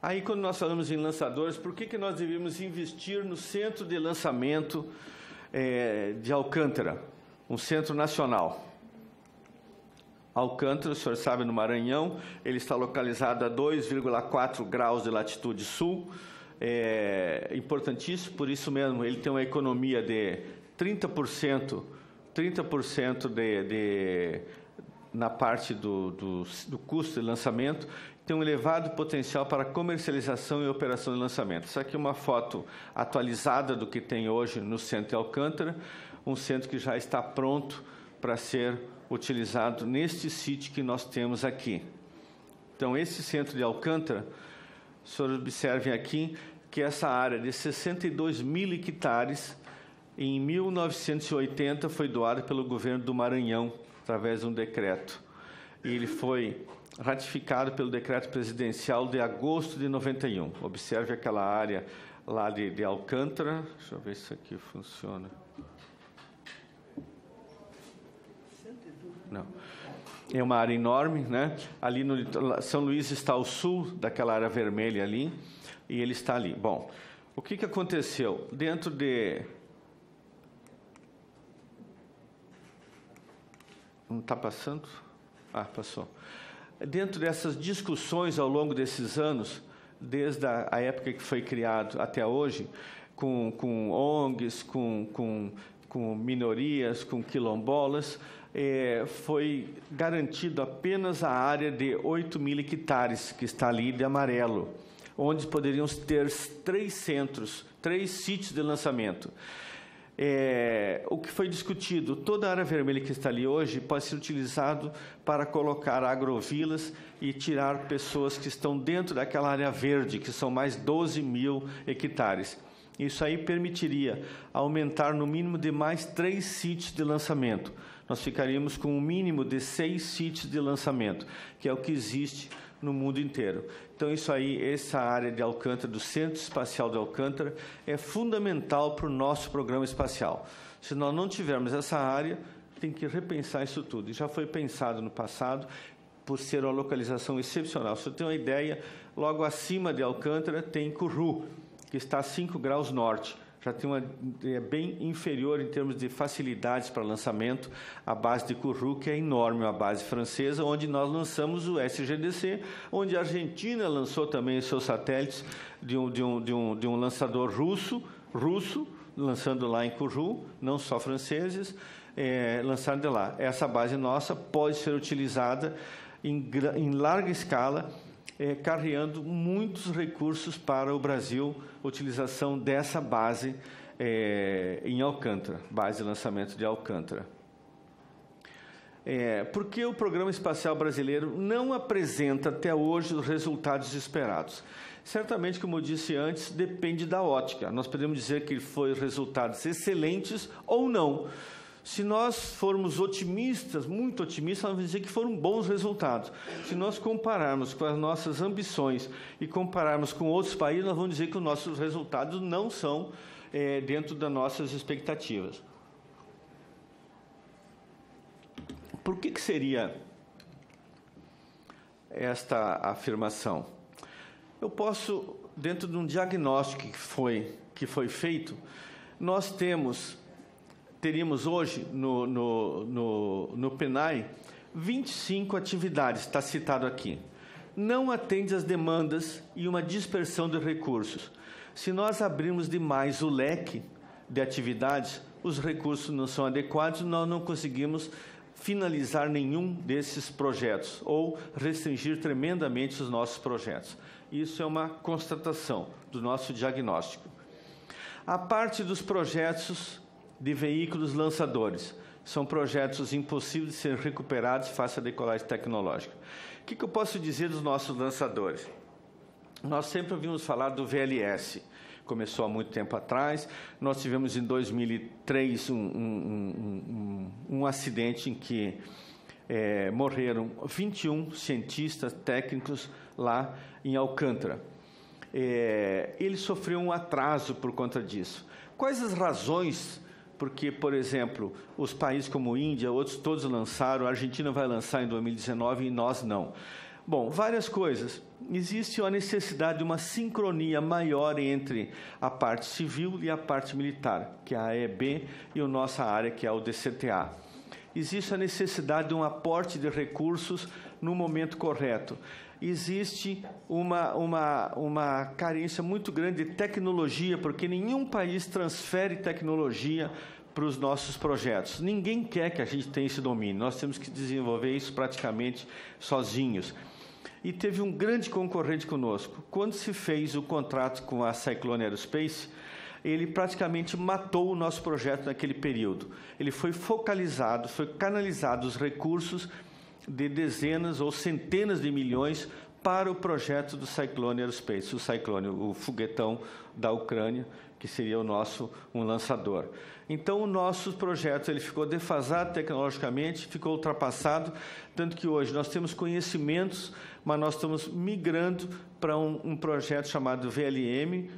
Aí, quando nós falamos em lançadores, por que nós devíamos investir no centro de lançamento de Alcântara, um centro nacional? Alcântara, o senhor sabe, no Maranhão, ele está localizado a 2,4 graus de latitude sul, importantíssimo, por isso mesmo, ele tem uma economia de 30% na parte do custo de lançamento, tem um elevado potencial para comercialização e operação de lançamento. Isso aqui é uma foto atualizada do que tem hoje no centro de Alcântara, um centro que já está pronto para ser utilizado neste sítio que nós temos aqui. Então, esse centro de Alcântara, os senhores observem aqui que essa área de 62 mil hectares, em 1980, foi doada pelo governo do Maranhão, através de um decreto. E ele foi ratificado pelo decreto presidencial de agosto de 91. Observe aquela área lá de Alcântara. Deixa eu ver se isso aqui funciona. Não. É uma área enorme, né? Ali no São Luís está ao sul daquela área vermelha ali, e ele está ali. Bom, o que aconteceu? Dentro de... Não está passando? Ah, passou. Dentro dessas discussões ao longo desses anos, desde a época que foi criado até hoje, com ONGs, com minorias, com quilombolas, foi garantido apenas a área de 8 mil hectares, que está ali de amarelo, onde poderiam ter 3 centros, 3 sítios de lançamento. O que foi discutido, toda a área vermelha que está ali hoje pode ser utilizado para colocar agrovilas e tirar pessoas que estão dentro daquela área verde, que são mais 12 mil hectares. Isso aí permitiria aumentar no mínimo de mais 3 sítios de lançamento. Nós ficaríamos com um mínimo de 6 sítios de lançamento, que é o que existe no mundo inteiro. Então, isso aí, essa área de Alcântara, do Centro Espacial de Alcântara, é fundamental para o nosso programa espacial. Se nós não tivermos essa área, tem que repensar isso tudo. E já foi pensado no passado, por ser uma localização excepcional. Se você tem uma ideia, logo acima de Alcântara tem Curru, que está a 5 graus norte. Já tem é bem inferior em termos de facilidades para lançamento, a base de Curru, que é enorme, a base francesa, onde nós lançamos o SGDC, onde a Argentina lançou também os seus satélites de um lançador russo, lançando lá em Curru, não só franceses, lançaram de lá. Essa base nossa pode ser utilizada em larga escala, carreando muitos recursos para o Brasil, utilização dessa base em Alcântara, base de lançamento de Alcântara. Por que o Programa Espacial Brasileiro não apresenta até hoje os resultados esperados? Certamente, como eu disse antes, depende da ótica. Nós podemos dizer que foi resultados excelentes ou não. Se nós formos otimistas, muito otimistas, nós vamos dizer que foram bons resultados. Se nós compararmos com as nossas ambições e compararmos com outros países, nós vamos dizer que os nossos resultados não são dentro das nossas expectativas. Por que seria esta afirmação? Eu posso, dentro de um diagnóstico que foi feito, nós teríamos hoje no PENAI 25 atividades, está citado aqui. Não atende às demandas e uma dispersão de recursos. Se nós abrirmos demais o leque de atividades, os recursos não são adequados, nós não conseguimos finalizar nenhum desses projetos ou restringir tremendamente os nossos projetos. Isso é uma constatação do nosso diagnóstico. A parte dos projetos de veículos lançadores. São projetos impossíveis de serem recuperados face à decolagem tecnológica. O que eu posso dizer dos nossos lançadores? Nós sempre ouvimos falar do VLS. Começou há muito tempo atrás. Nós tivemos em 2003 um acidente em que morreram 21 cientistas técnicos lá em Alcântara. Ele sofreu um atraso por conta disso. Quais as razões? Porque, por exemplo, os países como Índia, outros todos lançaram, a Argentina vai lançar em 2019 e nós não. Bom, várias coisas. Existe a necessidade de uma sincronia maior entre a parte civil e a parte militar, que é a AEB, e a nossa área, que é o DCTA. Existe a necessidade de um aporte de recursos no momento correto. Existe uma carência muito grande de tecnologia, porque nenhum país transfere tecnologia para os nossos projetos. Ninguém quer que a gente tenha esse domínio. Nós temos que desenvolver isso praticamente sozinhos. E teve um grande concorrente conosco. Quando se fez o contrato com a Cyclone Aerospace, ele praticamente matou o nosso projeto naquele período. Ele foi focalizado, foi canalizado os recursos de dezenas ou centenas de milhões para o projeto do Cyclone Aerospace, o Cyclone, o foguetão da Ucrânia, que seria um lançador. Então, o nosso projeto ele ficou defasado tecnologicamente, ficou ultrapassado, tanto que hoje nós temos conhecimentos, mas nós estamos migrando para um projeto chamado VLM,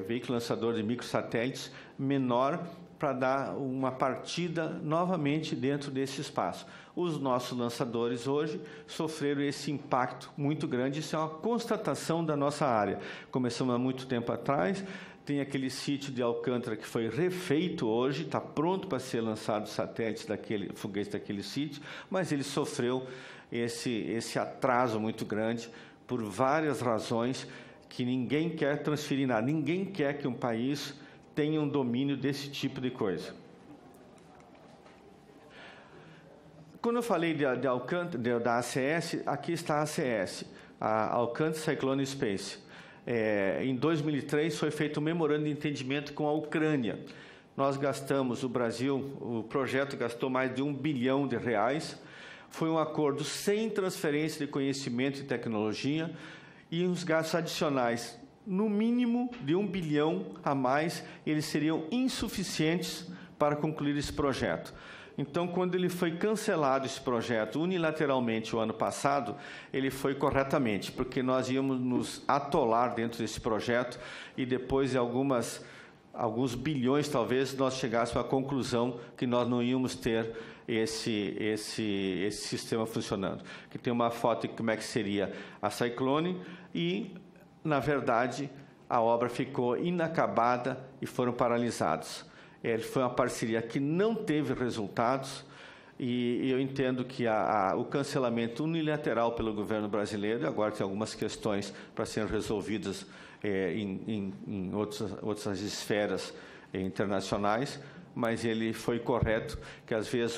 Veículo Lançador de Microsatélites, menor, para dar uma partida novamente dentro desse espaço. Os nossos lançadores hoje sofreram esse impacto muito grande, isso é uma constatação da nossa área. Começamos há muito tempo atrás, tem aquele sítio de Alcântara que foi refeito hoje, está pronto para ser lançado satélites foguetes daquele sítio, mas ele sofreu esse atraso muito grande por várias razões que ninguém quer transferir nada, ninguém quer que um país tenha um domínio desse tipo de coisa. Quando eu falei de Alcântara, da ACS, aqui está a ACS, a Alcântara Cyclone Space. Em 2003 foi feito um memorando de entendimento com a Ucrânia. Nós gastamos, o Brasil, o projeto gastou mais de R$1 bilhão. Foi um acordo sem transferência de conhecimento e tecnologia e uns gastos adicionais, no mínimo de R$1 bilhão a mais, eles seriam insuficientes para concluir esse projeto. Então, quando ele foi cancelado, esse projeto, unilateralmente, o ano passado, ele foi corretamente, porque nós íamos nos atolar dentro desse projeto e depois de alguns bilhões, talvez, nós chegássemos à conclusão que nós não íamos ter esse sistema funcionando. Que tem uma foto de como é que seria a Cyclone e, na verdade, a obra ficou inacabada e foram paralisados. Foi uma parceria que não teve resultados e eu entendo que o cancelamento unilateral pelo governo brasileiro, e agora tem algumas questões para serem resolvidas em outras esferas internacionais, mas ele foi correto, que às vezes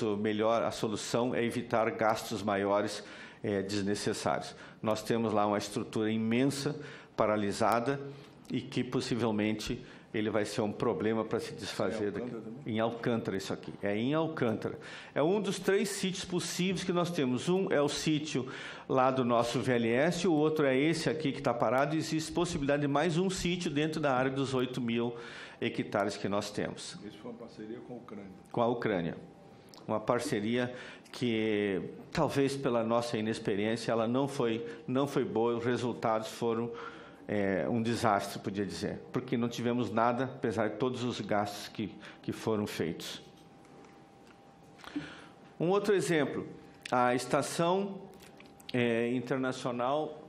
a solução é evitar gastos maiores desnecessários. Nós temos lá uma estrutura imensa, paralisada, e que possivelmente ele vai ser um problema para se desfazer daqui. Em Alcântara, isso aqui. É em Alcântara. É um dos 3 sítios possíveis que nós temos. Um é o sítio lá do nosso VLS, o outro é esse aqui que está parado, e existe possibilidade de mais um sítio dentro da área dos 8.000 hectares que nós temos. Isso foi uma parceria com a Ucrânia. Com a Ucrânia. Uma parceria que, talvez pela nossa inexperiência, ela não foi boa, os resultados foram um desastre, podia dizer, porque não tivemos nada, apesar de todos os gastos que foram feitos. Um outro exemplo, a estação internacional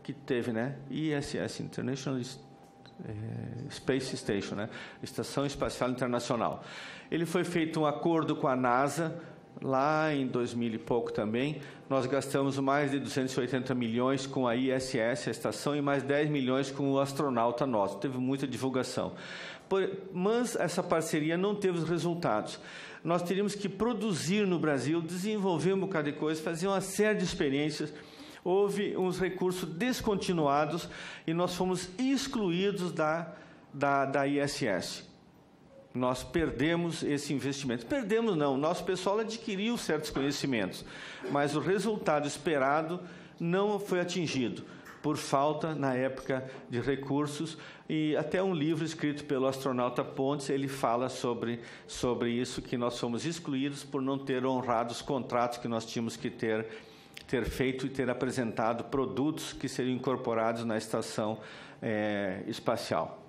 que teve, né, ISS, International Space Station, né, Estação Espacial Internacional. Ele foi feito um acordo com a NASA, lá em 2000 e pouco também, nós gastamos mais de 280 milhões com a ISS, a estação, e mais 10 milhões com o astronauta nosso. Teve muita divulgação. Mas essa parceria não teve os resultados. Nós teríamos que produzir no Brasil, desenvolver um bocado de coisa, fazer uma série de experiências. Houve uns recursos descontinuados e nós fomos excluídos da ISS. Nós perdemos esse investimento. Perdemos não, nosso pessoal adquiriu certos conhecimentos, mas o resultado esperado não foi atingido, por falta, na época, de recursos, e até um livro escrito pelo astronauta Pontes, ele fala sobre isso, que nós fomos excluídos por não ter honrado os contratos que nós tínhamos que ter feito e ter apresentado produtos que seriam incorporados na estação espacial.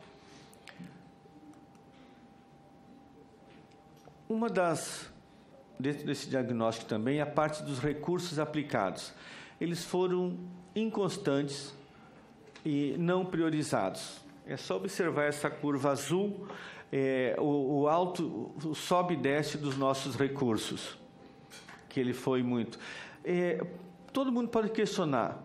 Uma das dentro desse diagnóstico também, a parte dos recursos aplicados. Eles foram inconstantes e não priorizados. É só observar essa curva azul, o sobe e desce dos nossos recursos, que ele foi muito. Todo mundo pode questionar,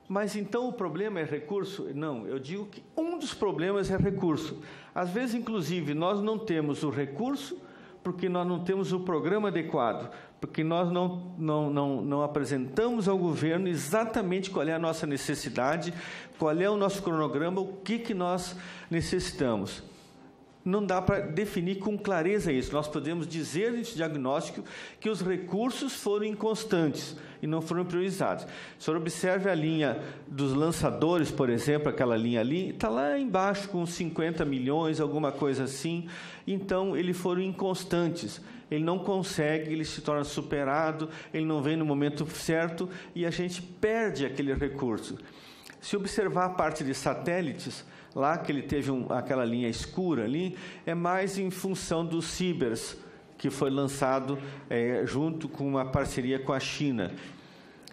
mas então o problema é recurso? Não, eu digo que um dos problemas é recurso. Às vezes, inclusive, nós não temos o recurso porque nós não temos o programa adequado, porque nós não apresentamos ao governo exatamente qual é a nossa necessidade, qual é o nosso cronograma, o que nós necessitamos. Não dá para definir com clareza isso. Nós podemos dizer nesse diagnóstico que os recursos foram inconstantes e não foram priorizados. O senhor observe a linha dos lançadores, por exemplo, aquela linha ali, está lá embaixo com 50 milhões, alguma coisa assim. Então, eles foram inconstantes. Ele não consegue, ele se torna superado, ele não vem no momento certo e a gente perde aquele recurso. Se observar a parte de satélites, lá que ele teve aquela linha escura ali, é mais em função dos Cibers, que foi lançado junto com uma parceria com a China.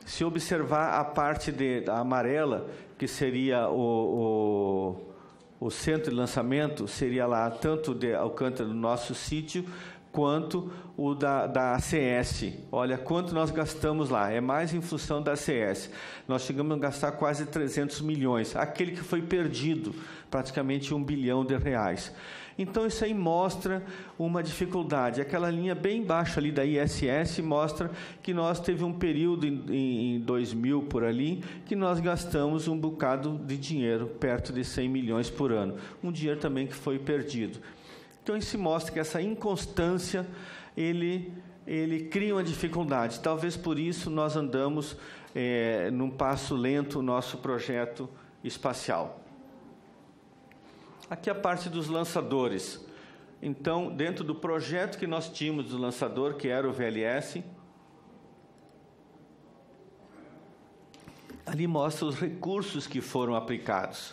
Se observar a parte a amarela, que seria o centro de lançamento, seria lá tanto de Alcântara do nosso sítio, quanto o da ACS. Olha quanto nós gastamos lá, é mais em função da ACS. Nós chegamos a gastar quase 300 milhões, aquele que foi perdido, praticamente R$1 bilhão. Então, isso aí mostra uma dificuldade. Aquela linha bem baixa ali da ISS mostra que nós teve um período em 2000, por ali, que nós gastamos um bocado de dinheiro, perto de 100 milhões por ano. Um dinheiro também que foi perdido. Então, isso mostra que essa inconstância, ele cria uma dificuldade. Talvez por isso nós andamos num passo lento o nosso projeto espacial. Aqui a parte dos lançadores. Então, dentro do projeto que nós tínhamos do lançador, que era o VLS, ali mostra os recursos que foram aplicados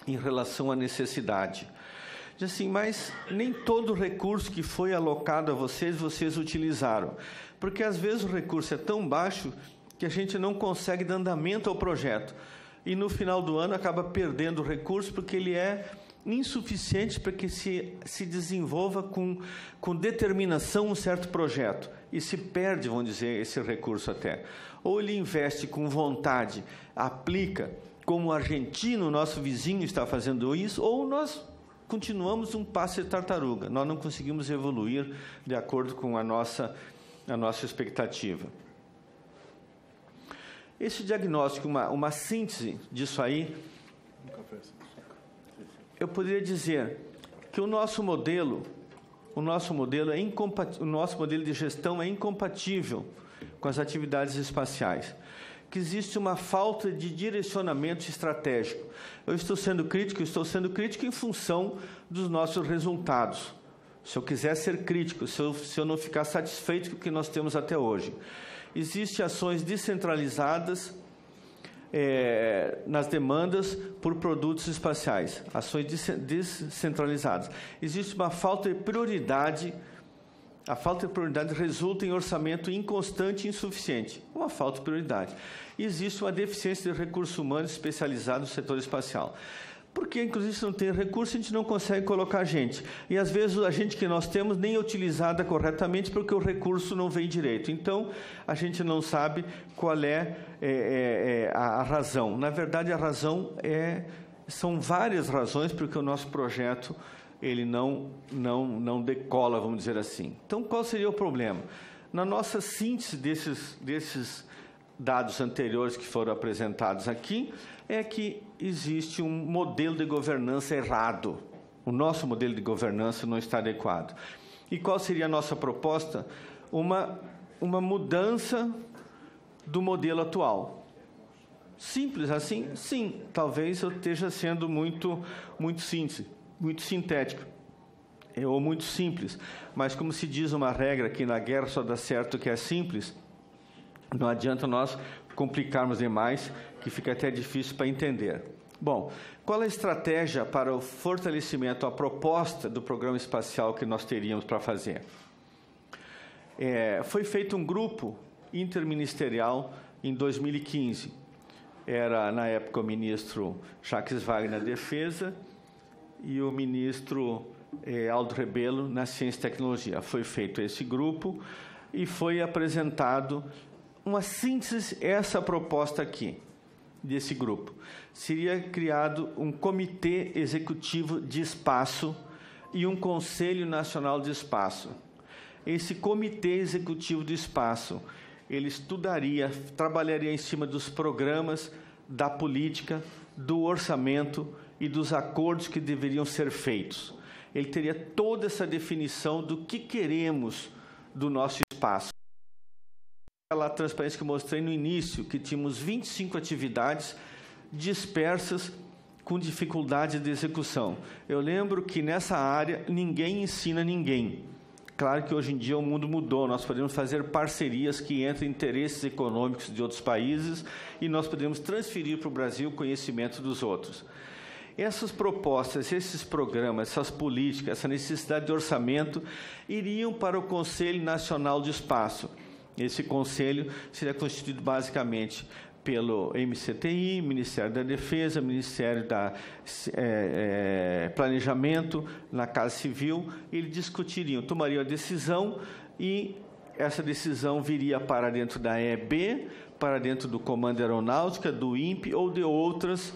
em relação à necessidade. Diz assim, mas nem todo recurso que foi alocado a vocês utilizaram. Porque, às vezes, o recurso é tão baixo que a gente não consegue dar andamento ao projeto. E, no final do ano, acaba perdendo o recurso porque ele é insuficiente para que se desenvolva com determinação um certo projeto. E se perde, vamos dizer, esse recurso até. Ou ele investe com vontade, aplica, como o argentino, nosso vizinho, está fazendo isso, ou nós continuamos um passo de tartaruga. Nós não conseguimos evoluir de acordo com a nossa expectativa. Esse diagnóstico, uma síntese disso aí, eu poderia dizer que o nosso modelo de gestão é incompatível com as atividades espaciais, que existe uma falta de direcionamento estratégico. Eu estou sendo crítico em função dos nossos resultados. Se eu quiser ser crítico, se eu não ficar satisfeito com o que nós temos até hoje. Existem ações descentralizadas nas demandas por produtos espaciais, ações descentralizadas. Existe uma falta de prioridade. A falta de prioridade resulta em orçamento inconstante e insuficiente. Uma falta de prioridade. E existe uma deficiência de recursos humanos especializados no setor espacial. Porque, inclusive, se não tem recurso, a gente não consegue colocar gente. E, às vezes, a gente que nós temos nem é utilizada corretamente porque o recurso não vem direito. Então, a gente não sabe qual é a razão. Na verdade, a razão são várias razões porque o nosso projeto ele não decola, vamos dizer assim. Então, qual seria o problema? Na nossa síntese desses dados anteriores que foram apresentados aqui, é que existe um modelo de governança errado. O nosso modelo de governança não está adequado. E qual seria a nossa proposta? Uma mudança do modelo atual. Simples assim? Sim. Talvez eu esteja sendo muito sintético, ou muito simples. Mas, como se diz uma regra, que na guerra só dá certo o que é simples, não adianta nós complicarmos demais, que fica até difícil para entender. Bom, qual a estratégia para o fortalecimento, a proposta do programa espacial que nós teríamos para fazer? Foi feito um grupo interministerial em 2015. Era, na época, o ministro Jacques Wagner na Defesa e o ministro Aldo Rebelo na Ciência e Tecnologia. Foi feito esse grupo e foi apresentado uma síntese, essa proposta aqui, desse grupo. Seria criado um Comitê Executivo de Espaço e um Conselho Nacional de Espaço. Esse Comitê Executivo de Espaço, ele estudaria, trabalharia em cima dos programas, da política, do orçamento e dos acordos que deveriam ser feitos. Ele teria toda essa definição do que queremos do nosso espaço. Aquela transparência que eu mostrei no início, que tínhamos 25 atividades dispersas com dificuldade de execução. Eu lembro que nessa área ninguém ensina ninguém. Claro que hoje em dia o mundo mudou, nós podemos fazer parcerias que entrem em interesses econômicos de outros países e nós podemos transferir para o Brasil o conhecimento dos outros. Essas propostas, esses programas, essas políticas, essa necessidade de orçamento iriam para o Conselho Nacional de Espaço. Esse conselho seria constituído basicamente pelo MCTI, Ministério da Defesa, Ministério da Planejamento, na Casa Civil. Eles discutiriam, tomariam a decisão e essa decisão viria para dentro da EB, para dentro do Comando Aeronáutica, do INPE ou de outras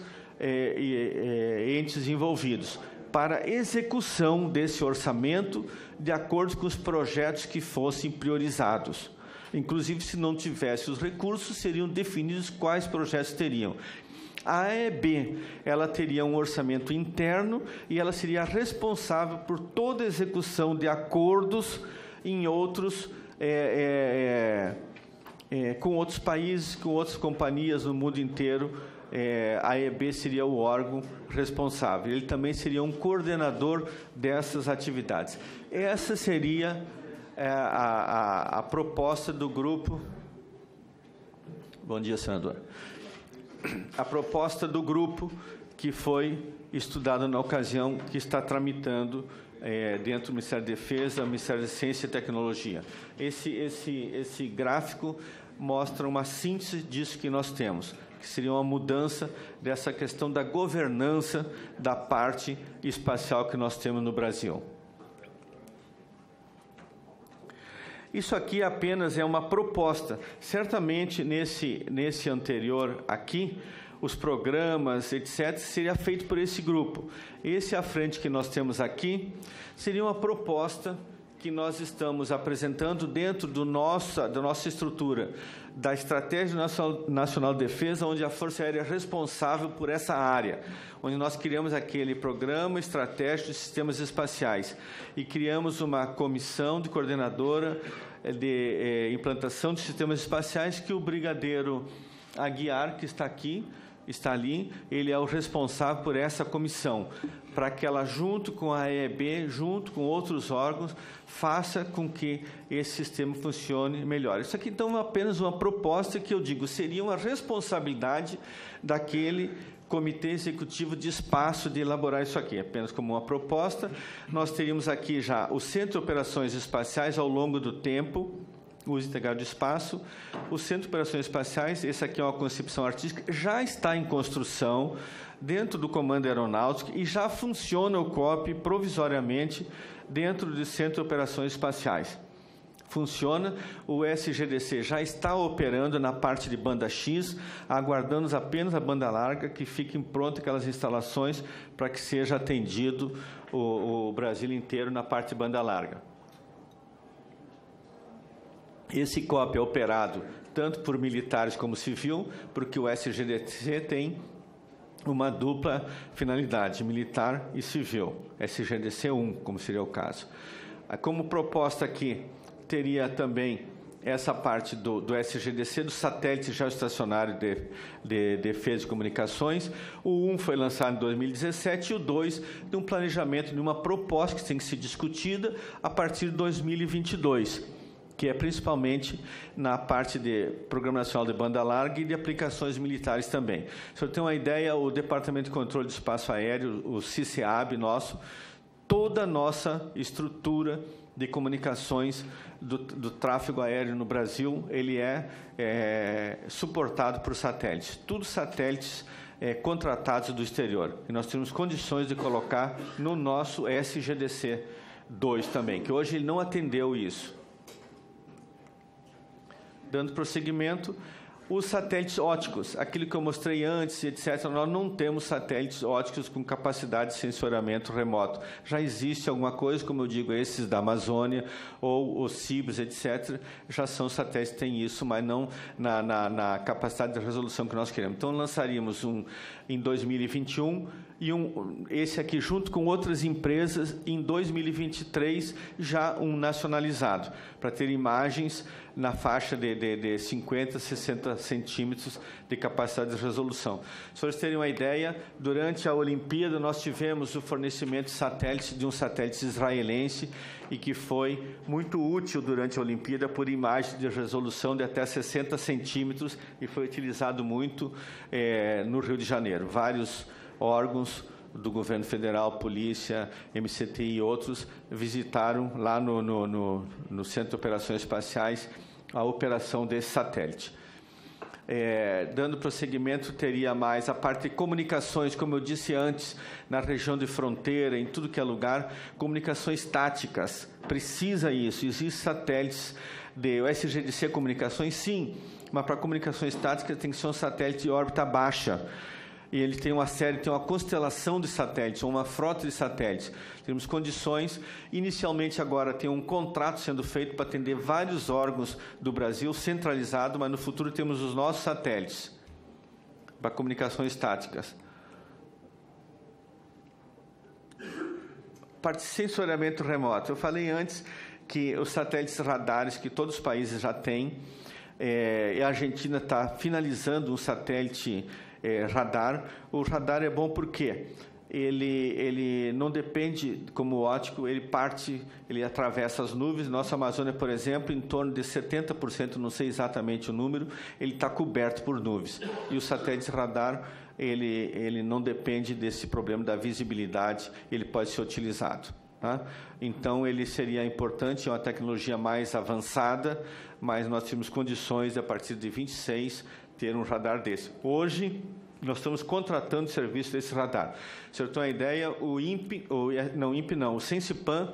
entes envolvidos, para execução desse orçamento de acordo com os projetos que fossem priorizados. Inclusive, se não tivesse os recursos, seriam definidos quais projetos teriam. A AEB, ela teria um orçamento interno e ela seria responsável por toda a execução de acordos em outros, com outros países, com outras companhias no mundo inteiro. A AEB seria o órgão responsável. Ele também seria um coordenador dessas atividades. Essa seria a proposta do grupo. Bom dia, senador. A proposta do grupo que foi estudada na ocasião, que está tramitando dentro do Ministério da Defesa, Ministério da Ciência e Tecnologia. Esse gráfico mostra uma síntese disso que nós temos, que seria uma mudança dessa questão da governança da parte espacial que nós temos no Brasil. Isso aqui apenas é uma proposta. Certamente, nesse anterior aqui, os programas, etc., seria feito por esse grupo. Esse à frente que nós temos aqui seria uma proposta que nós estamos apresentando dentro da nossa estrutura, da Estratégia Nacional de Defesa, onde a Força Aérea é responsável por essa área, onde nós criamos aquele programa estratégico de sistemas espaciais e criamos uma comissão de coordenadora de implantação de sistemas espaciais que o brigadeiro Aguiar, que está ali, ele é o responsável por essa comissão, para que ela, junto com a AEB, junto com outros órgãos, faça com que esse sistema funcione melhor. Isso aqui, então, é apenas uma proposta que eu digo, seria uma responsabilidade daquele Comitê Executivo de Espaço de elaborar isso aqui, apenas como uma proposta. Nós teríamos aqui já o Centro de Operações Espaciais ao longo do tempo, o uso integrado do espaço. O Centro de Operações Espaciais, esse aqui é uma concepção artística, já está em construção dentro do Comando Aeronáutico e já funciona o COP provisoriamente dentro do Centro de Operações Espaciais. Funciona, o SGDC já está operando na parte de banda X, aguardando apenas a banda larga, que fiquem prontas aquelas instalações para que seja atendido o Brasil inteiro na parte de banda larga. Esse COP é operado tanto por militares como civil, porque o SGDC tem uma dupla finalidade, militar e civil, SGDC-1, como seria o caso. Como proposta aqui, teria também essa parte do SGDC, do satélite geoestacionário de defesa e comunicações. O 1 foi lançado em 2017 e o 2 de um planejamento, de uma proposta que tem que ser discutida a partir de 2022, que é principalmente na parte de Programa Nacional de Banda Larga e de aplicações militares também. Se o senhor tem uma ideia, o Departamento de Controle do Espaço Aéreo, o CICEAB nosso, toda a nossa estrutura de comunicações do tráfego aéreo no Brasil, ele é suportado por satélites. Tudo satélites contratados do exterior. E nós temos condições de colocar no nosso SGDC-2 também, que hoje ele não atendeu isso. Dando prosseguimento, os satélites ópticos, aquilo que eu mostrei antes, etc., nós não temos satélites ópticos com capacidade de sensoriamento remoto. Já existe alguma coisa, como eu digo, esses da Amazônia, ou os Cibers, etc., já são satélites que têm isso, mas não na capacidade de resolução que nós queremos. Então, lançaríamos um em 2021 e esse aqui, junto com outras empresas, em 2023, já um nacionalizado, para ter imagens na faixa de 50, 60 centímetros de capacidade de resolução. Se vocês terem uma ideia, durante a Olimpíada nós tivemos o fornecimento de satélites, de um satélite israelense, e que foi muito útil durante a Olimpíada por imagem de resolução de até 60 centímetros e foi utilizado muito no Rio de Janeiro. Vários órgãos do governo federal, polícia, MCTI e outros, visitaram lá no Centro de Operações Espaciais a operação desse satélite. Dando prosseguimento, teria mais a parte de comunicações, como eu disse antes, na região de fronteira, em tudo que é lugar, comunicações táticas, precisa isso, existem satélites o SGDC Comunicações, sim, mas para comunicações táticas tem que ser um satélite de órbita baixa, e ele tem uma constelação de satélites, ou uma frota de satélites. Temos condições, inicialmente agora tem um contrato sendo feito para atender vários órgãos do Brasil, centralizado, mas no futuro temos os nossos satélites para comunicações táticas. Parte de sensoriamento remoto. Eu falei antes que os satélites radares, que todos os países já têm, a Argentina está finalizando um satélite radar. O radar é bom porque ele não depende, como o óptico, ele atravessa as nuvens. Nossa Amazônia, por exemplo, em torno de 70%, não sei exatamente o número, ele está coberto por nuvens. E o satélite radar, ele não depende desse problema da visibilidade, ele pode ser utilizado. Tá? Então, ele seria importante, é uma tecnologia mais avançada, mas nós temos condições, a partir de 26, ter um radar desse. Hoje, nós estamos contratando o serviço desse radar. Se eu tenho uma ideia, o Sensipan,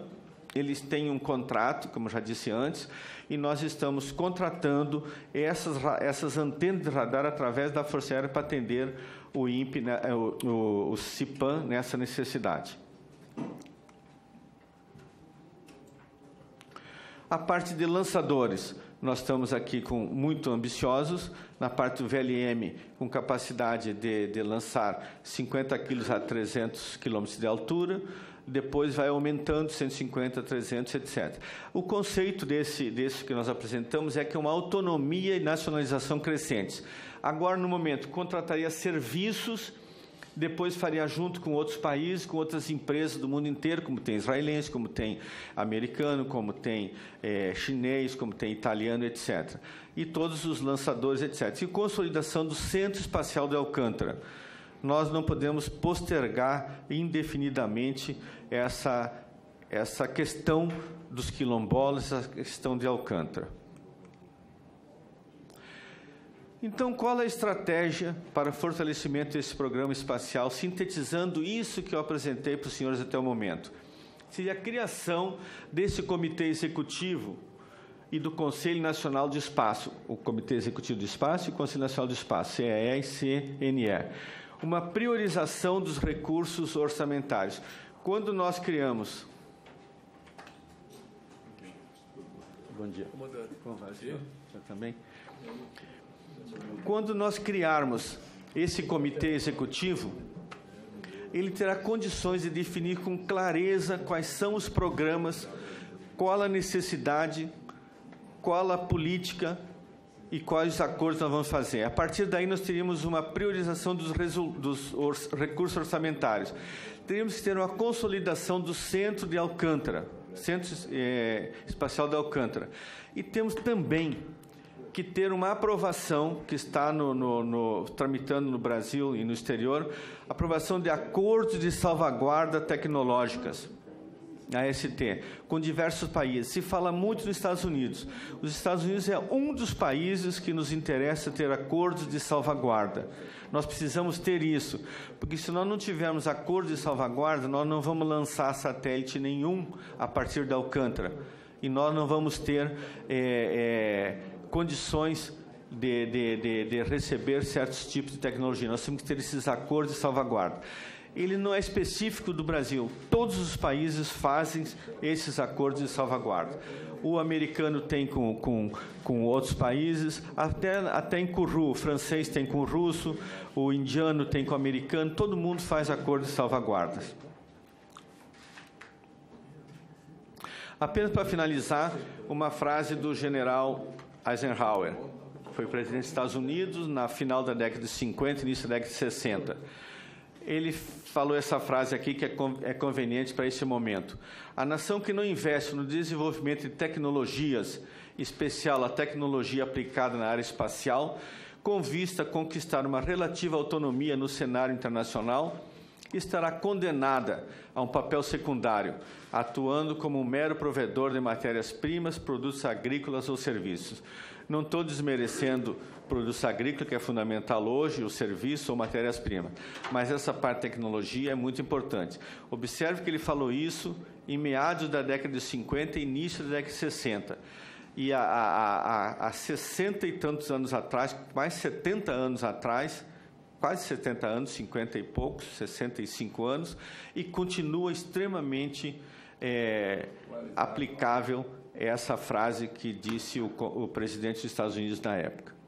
eles têm um contrato, como eu já disse antes, e nós estamos contratando essas antenas de radar através da Força Aérea para atender o INPE, né, o CIPAM nessa necessidade. A parte de lançadores, nós estamos aqui muito ambiciosos, na parte do VLM, com capacidade de lançar 50 quilos a 300 quilômetros de altura, depois vai aumentando 150, 300, etc. O conceito desse que nós apresentamos é que é uma autonomia e nacionalização crescentes. Agora, no momento, contrataria serviços, depois faria junto com outros países, com outras empresas do mundo inteiro, como tem israelense, como tem americano, como tem chinês, como tem italiano, etc. E todos os lançadores, etc. E consolidação do Centro Espacial de Alcântara. Nós não podemos postergar indefinidamente essa questão dos quilombolas, essa questão de Alcântara. Então, qual é a estratégia para o fortalecimento desse programa espacial, sintetizando isso que eu apresentei para os senhores até o momento? Seria a criação desse Comitê Executivo e do Conselho Nacional de Espaço, o Comitê Executivo de Espaço e o Conselho Nacional de Espaço, CEE e CNE. Uma priorização dos recursos orçamentários. Quando nós criamos... Bom dia. Como vai, senhor? Eu também. Quando nós criarmos esse comitê executivo, ele terá condições de definir com clareza quais são os programas, qual a necessidade, qual a política e quais os acordos nós vamos fazer. A partir daí, nós teríamos uma priorização dos recursos orçamentários. Teríamos que ter uma consolidação do Centro de Alcântara, Centro Espacial de Alcântara. E temos também que ter uma aprovação, que está tramitando no Brasil e no exterior, aprovação de acordos de salvaguarda tecnológicas. AST, com diversos países. Se fala muito nos Estados Unidos. Os Estados Unidos é um dos países que nos interessa ter acordos de salvaguarda. Nós precisamos ter isso, porque se nós não tivermos acordo de salvaguarda, nós não vamos lançar satélite nenhum a partir da Alcântara. E nós não vamos ter condições de receber certos tipos de tecnologia. Nós temos que ter esses acordos de salvaguarda. Ele não é específico do Brasil. Todos os países fazem esses acordos de salvaguarda. O americano tem com outros países, até em CURU, o francês tem com o russo, o indiano tem com o americano, todo mundo faz acordos de salvaguardas. Apenas para finalizar, uma frase do general Eisenhower, que foi presidente dos Estados Unidos na final da década de 50 e início da década de 60. Ele falou essa frase aqui que é conveniente para esse momento. A nação que não investe no desenvolvimento de tecnologias, em especial a tecnologia aplicada na área espacial, com vista a conquistar uma relativa autonomia no cenário internacional, estará condenada a um papel secundário, atuando como um mero provedor de matérias-primas, produtos agrícolas ou serviços. Não estou desmerecendo produtos agrícolas, que é fundamental hoje, o serviço ou matérias-primas, mas essa parte de tecnologia é muito importante. Observe que ele falou isso em meados da década de 50 e início da década de 60. E há 60 e tantos anos atrás, mais 70 anos atrás, quase 70 anos, 50 e poucos, 65 anos, e continua extremamente aplicável essa frase que disse o presidente dos Estados Unidos na época.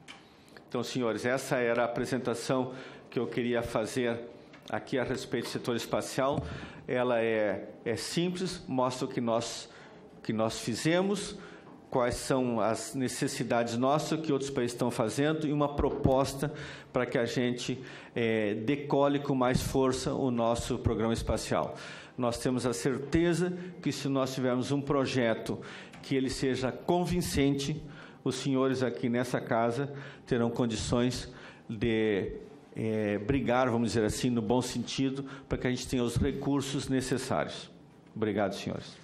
Então, senhores, essa era a apresentação que eu queria fazer aqui a respeito do setor espacial. Ela é simples, mostra o que nós fizemos, quais são as necessidades nossas, o que outros países estão fazendo, e uma proposta para que a gente decole com mais força o nosso programa espacial. Nós temos a certeza que, se nós tivermos um projeto que ele seja convincente, os senhores aqui nessa casa terão condições de brigar, vamos dizer assim, no bom sentido, para que a gente tenha os recursos necessários. Obrigado, senhores.